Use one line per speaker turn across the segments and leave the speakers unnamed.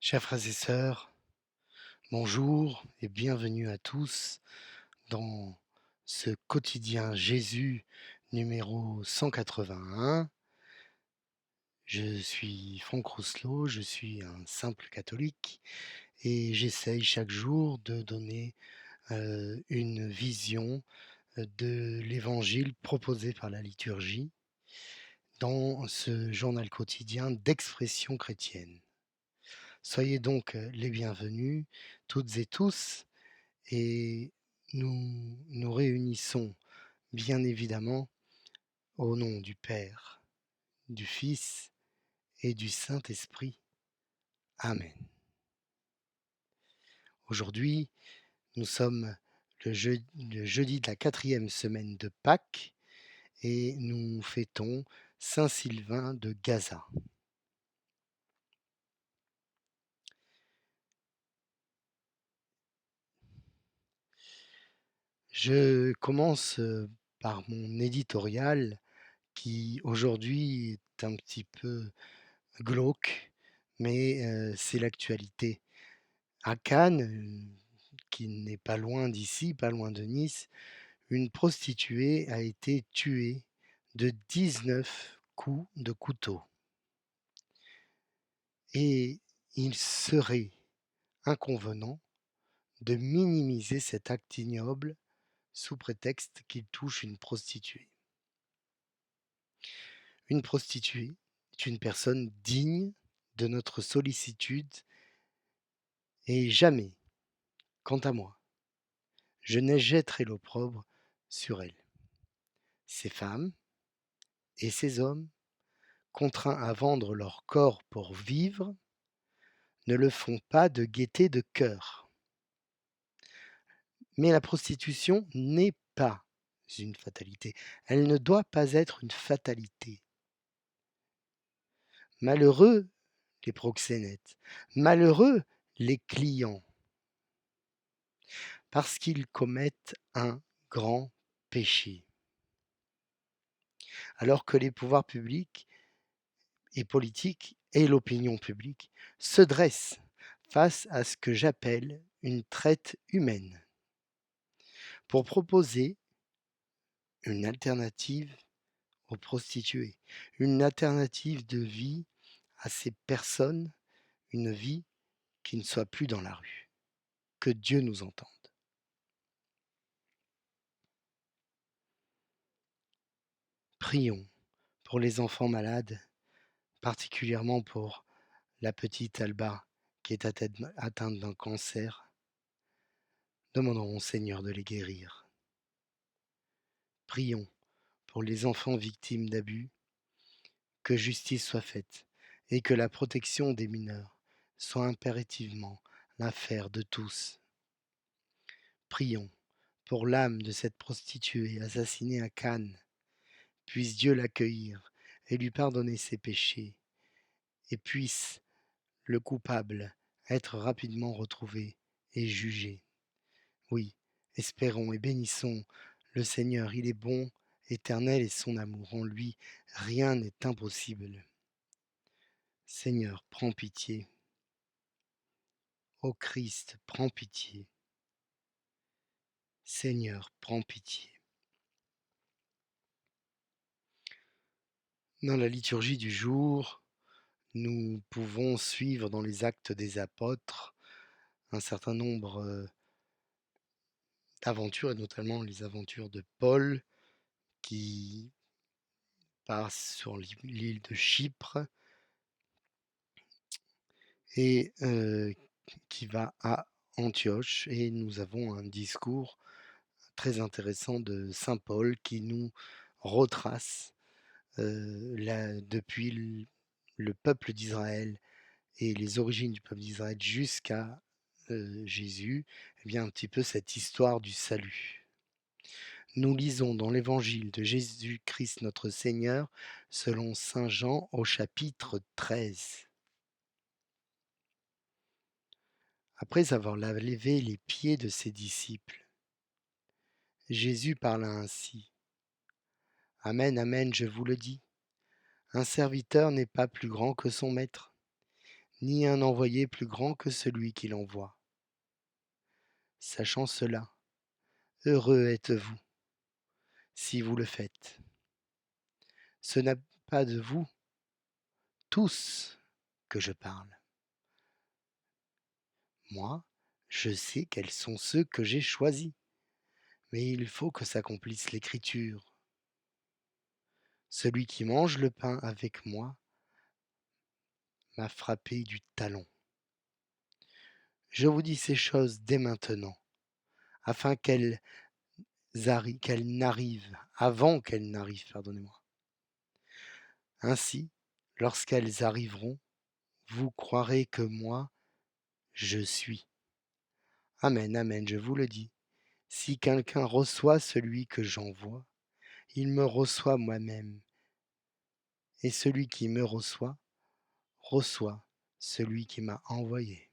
Chers frères et sœurs, bonjour et bienvenue à tous dans ce quotidien Jésus numéro 181. Je suis Franck Rousselot, je suis un simple catholique et j'essaye chaque jour de donner une vision de l'évangile proposé par la liturgie dans ce journal quotidien d'expression chrétienne. Soyez donc les bienvenus toutes et tous. Et nous nous réunissons bien évidemment au nom du Père, du Fils et du Saint-Esprit. Amen. Aujourd'hui, nous sommes le jeudi de la 4e semaine de Pâques et nous fêtons Saint Sylvain de Gaza. Je commence par mon éditorial qui aujourd'hui est un petit peu glauque, mais c'est l'actualité. À Cannes, qui n'est pas loin d'ici, pas loin de Nice, une prostituée a été tuée de 19 coups de couteau. Et il serait inconvenant de minimiser cet acte ignoble sous prétexte qu'il touche une prostituée. Une prostituée est une personne digne de notre sollicitude et jamais, quant à moi, je ne jetterai l'opprobre sur elle. Ces femmes et ces hommes, contraints à vendre leur corps pour vivre, ne le font pas de gaieté de cœur. Mais la prostitution n'est pas une fatalité. Elle ne doit pas être une fatalité. Malheureux les proxénètes, malheureux les clients, parce qu'ils commettent un grand péché. Alors que les pouvoirs publics et politiques et l'opinion publique se dressent face à ce que j'appelle une traite humaine, pour proposer une alternative aux prostituées, une alternative de vie à ces personnes, une vie qui ne soit plus dans la rue. Que Dieu nous entende. Prions pour les enfants malades, particulièrement pour la petite Alba qui est atteinte d'un cancer. Demandons au Seigneur de les guérir. Prions pour les enfants victimes d'abus, que justice soit faite et que la protection des mineurs soit impérativement l'affaire de tous. Prions pour l'âme de cette prostituée assassinée à Cannes. Puisse Dieu l'accueillir et lui pardonner ses péchés, et puisse le coupable être rapidement retrouvé et jugé. Oui, espérons et bénissons le Seigneur, il est bon, éternel est son amour, en lui rien n'est impossible. Seigneur, prends pitié. Ô Christ, prends pitié. Seigneur, prends pitié. Dans la liturgie du jour, nous pouvons suivre dans les actes des apôtres un certain nombre d'aventures, et notamment les aventures de Paul qui passe sur l'île de Chypre et qui va à Antioche. Et nous avons un discours très intéressant de saint Paul qui nous retrace depuis le peuple d'Israël et les origines du peuple d'Israël jusqu'à Jésus, eh bien un petit peu cette histoire du salut. Nous lisons dans l'évangile de Jésus-Christ notre Seigneur selon saint Jean au chapitre 13. Après avoir lavé les pieds de ses disciples, Jésus parla ainsi. Amen, amen, je vous le dis, un serviteur n'est pas plus grand que son maître, ni un envoyé plus grand que celui qui l'envoie. Sachant cela, heureux êtes-vous si vous le faites. Ce n'est pas de vous tous que je parle. Moi, je sais quels sont ceux que j'ai choisis, mais il faut que s'accomplisse l'Écriture. Celui qui mange le pain avec moi m'a frappé du talon. Je vous dis ces choses dès maintenant, afin avant qu'elles n'arrivent, pardonnez-moi. Ainsi, lorsqu'elles arriveront, vous croirez que moi, je suis. Amen, amen, je vous le dis. Si quelqu'un reçoit celui que j'envoie, il me reçoit moi-même. Et celui qui me reçoit, reçoit celui qui m'a envoyé.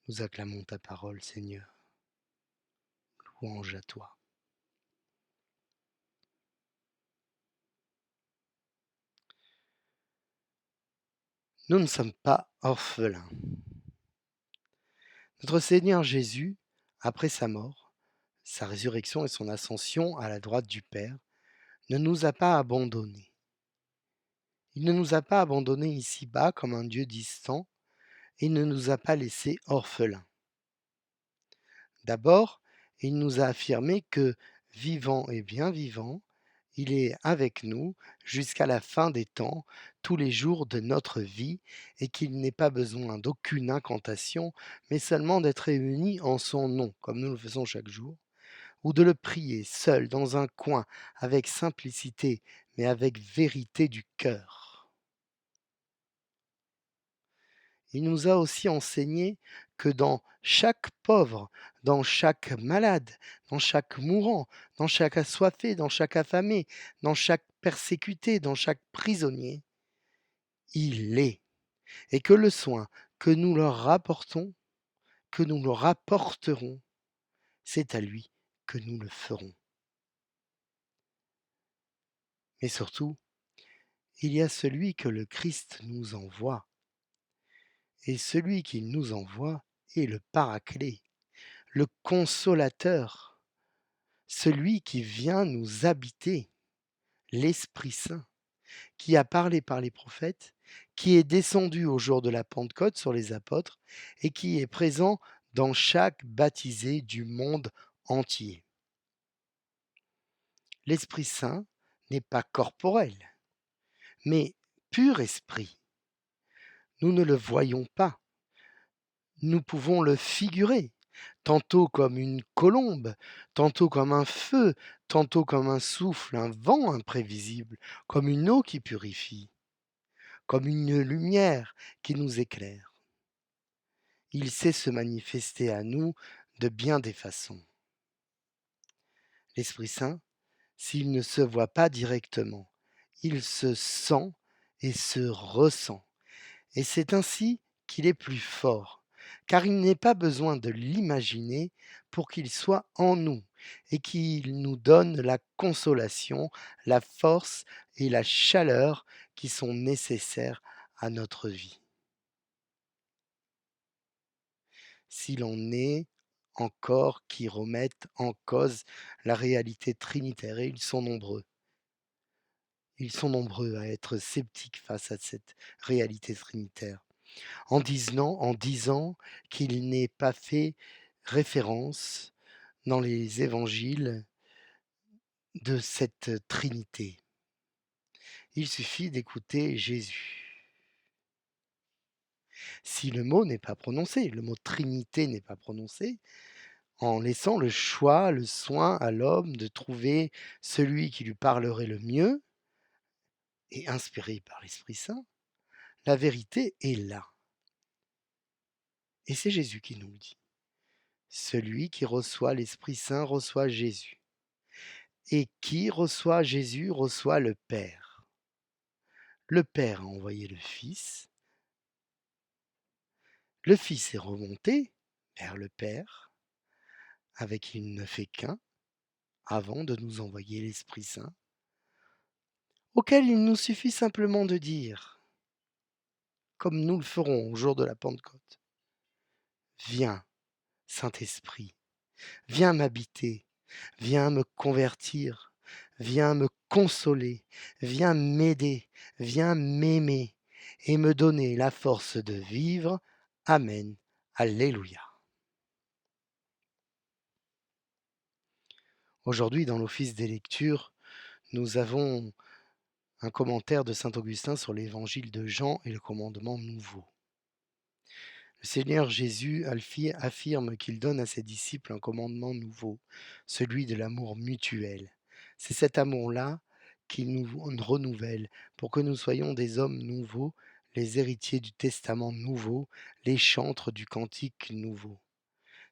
Nous acclamons ta parole, Seigneur. Louange à toi. Nous ne sommes pas orphelins. Notre Seigneur Jésus, après sa mort, sa résurrection et son ascension à la droite du Père, ne nous a pas abandonnés. Il ne nous a pas abandonnés ici-bas comme un Dieu distant et ne nous a pas laissés orphelins. D'abord, il nous a affirmé que, vivant et bien vivant, il est avec nous jusqu'à la fin des temps, tous les jours de notre vie, et qu'il n'est pas besoin d'aucune incantation, mais seulement d'être réunis en son nom, comme nous le faisons chaque jour, ou de le prier seul dans un coin, avec simplicité, mais avec vérité du cœur. Il nous a aussi enseigné que dans chaque pauvre, dans chaque malade, dans chaque mourant, dans chaque assoiffé, dans chaque affamé, dans chaque persécuté, dans chaque prisonnier, il est. Et que le soin que nous leur rapportons, que nous leur rapporterons, c'est à lui que nous le ferons. Mais surtout, il y a celui que le Christ nous envoie. Et celui qu'il nous envoie est le Paraclet, le Consolateur, celui qui vient nous habiter, l'Esprit Saint, qui a parlé par les prophètes, qui est descendu au jour de la Pentecôte sur les apôtres et qui est présent dans chaque baptisé du monde entier. L'Esprit Saint n'est pas corporel, mais pur esprit. Nous ne le voyons pas. Nous pouvons le figurer, tantôt comme une colombe, tantôt comme un feu, tantôt comme un souffle, un vent imprévisible, comme une eau qui purifie, comme une lumière qui nous éclaire. Il sait se manifester à nous de bien des façons. L'Esprit Saint, s'il ne se voit pas directement, il se sent et se ressent. Et c'est ainsi qu'il est plus fort, car il n'est pas besoin de l'imaginer pour qu'il soit en nous et qu'il nous donne la consolation, la force et la chaleur qui sont nécessaires à notre vie. S'il en est encore qui remettent en cause la réalité trinitaire, et ils sont nombreux à être sceptiques face à cette réalité trinitaire. En disant qu'il n'est pas fait référence dans les évangiles de cette Trinité. Il suffit d'écouter Jésus. Si le mot n'est pas prononcé, le mot Trinité n'est pas prononcé, en laissant le choix, le soin à l'homme de trouver celui qui lui parlerait le mieux, et inspiré par l'Esprit Saint, la vérité est là. Et c'est Jésus qui nous le dit. Celui qui reçoit l'Esprit Saint reçoit Jésus. Et qui reçoit Jésus reçoit le Père. Le Père a envoyé le Fils. Le Fils est remonté vers le Père, avec il ne fait qu'un, avant de nous envoyer l'Esprit Saint, auquel il nous suffit simplement de dire, comme nous le ferons au jour de la Pentecôte, viens, Saint-Esprit, viens m'habiter, viens me convertir, viens me consoler, viens m'aider, viens m'aimer et me donner la force de vivre. Amen. Alléluia. Aujourd'hui, dans l'office des lectures, nous avons un commentaire de saint Augustin sur l'évangile de Jean et le commandement nouveau. Le Seigneur Jésus affirme qu'il donne à ses disciples un commandement nouveau, celui de l'amour mutuel. C'est cet amour-là qu'il nous renouvelle pour que nous soyons des hommes nouveaux, les héritiers du testament nouveau, les chantres du cantique nouveau.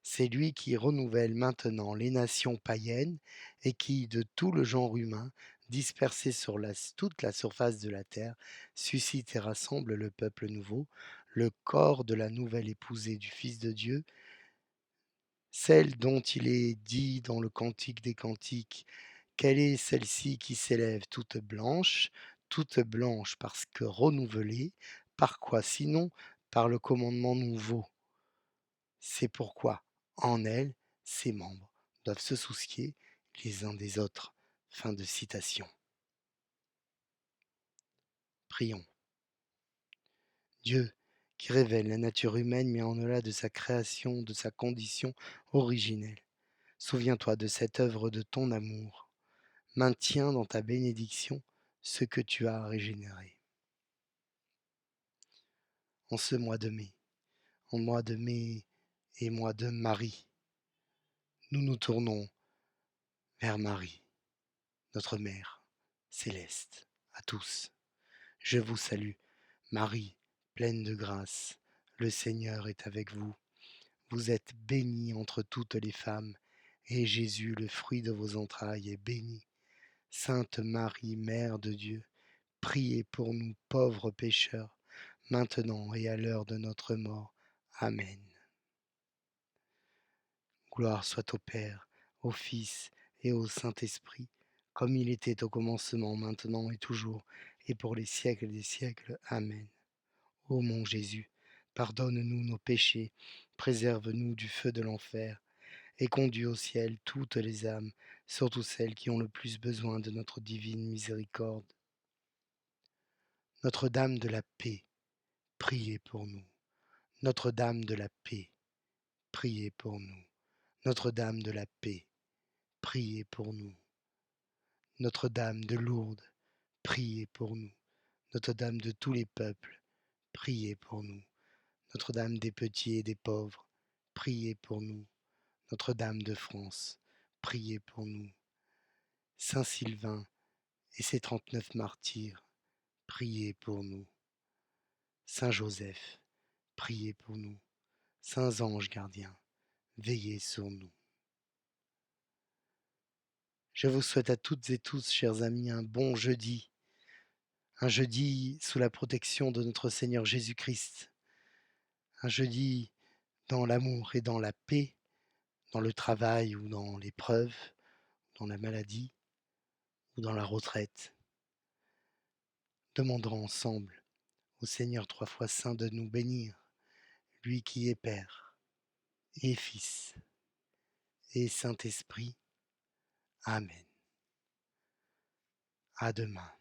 C'est lui qui renouvelle maintenant les nations païennes et qui, de tout le genre humain, dispersé sur toute la surface de la terre, suscite et rassemble le peuple nouveau, le corps de la nouvelle épousée du Fils de Dieu, celle dont il est dit dans le Cantique des Cantiques, quelle est celle-ci qui s'élève toute blanche parce que renouvelée, par quoi sinon par le commandement nouveau. C'est pourquoi, en elle, ses membres doivent se soucier les uns des autres. Fin de citation. Prions. Dieu, qui révèle la nature humaine mais en au-delà de sa création, de sa condition originelle. Souviens-toi de cette œuvre de ton amour. Maintiens dans ta bénédiction ce que tu as régénéré. En ce mois de mai et mois de Marie, nous nous tournons vers Marie, notre Mère céleste, à tous. Je vous salue, Marie, pleine de grâce, le Seigneur est avec vous. Vous êtes bénie entre toutes les femmes, et Jésus, le fruit de vos entrailles, est béni. Sainte Marie, Mère de Dieu, priez pour nous pauvres pécheurs, maintenant et à l'heure de notre mort. Amen. Gloire soit au Père, au Fils et au Saint-Esprit, comme il était au commencement, maintenant et toujours, et pour les siècles des siècles. Amen. Ô mon Jésus, pardonne-nous nos péchés, préserve-nous du feu de l'enfer, et conduis au ciel toutes les âmes, surtout celles qui ont le plus besoin de notre divine miséricorde. Notre-Dame de la paix, priez pour nous. Notre-Dame de la paix, priez pour nous. Notre-Dame de la paix, priez pour nous. Notre-Dame de Lourdes, priez pour nous. Notre-Dame de tous les peuples, priez pour nous. Notre-Dame des petits et des pauvres, priez pour nous. Notre-Dame de France, priez pour nous. Saint Sylvain et ses 39 martyrs, priez pour nous. Saint Joseph, priez pour nous. Saints anges gardiens, veillez sur nous. Je vous souhaite à toutes et tous, chers amis, un bon jeudi. Un jeudi sous la protection de notre Seigneur Jésus-Christ. Un jeudi dans l'amour et dans la paix, dans le travail ou dans l'épreuve, dans la maladie ou dans la retraite. Demandons ensemble au Seigneur 3 fois saint de nous bénir, lui qui est Père et Fils et Saint-Esprit. Amen. À demain.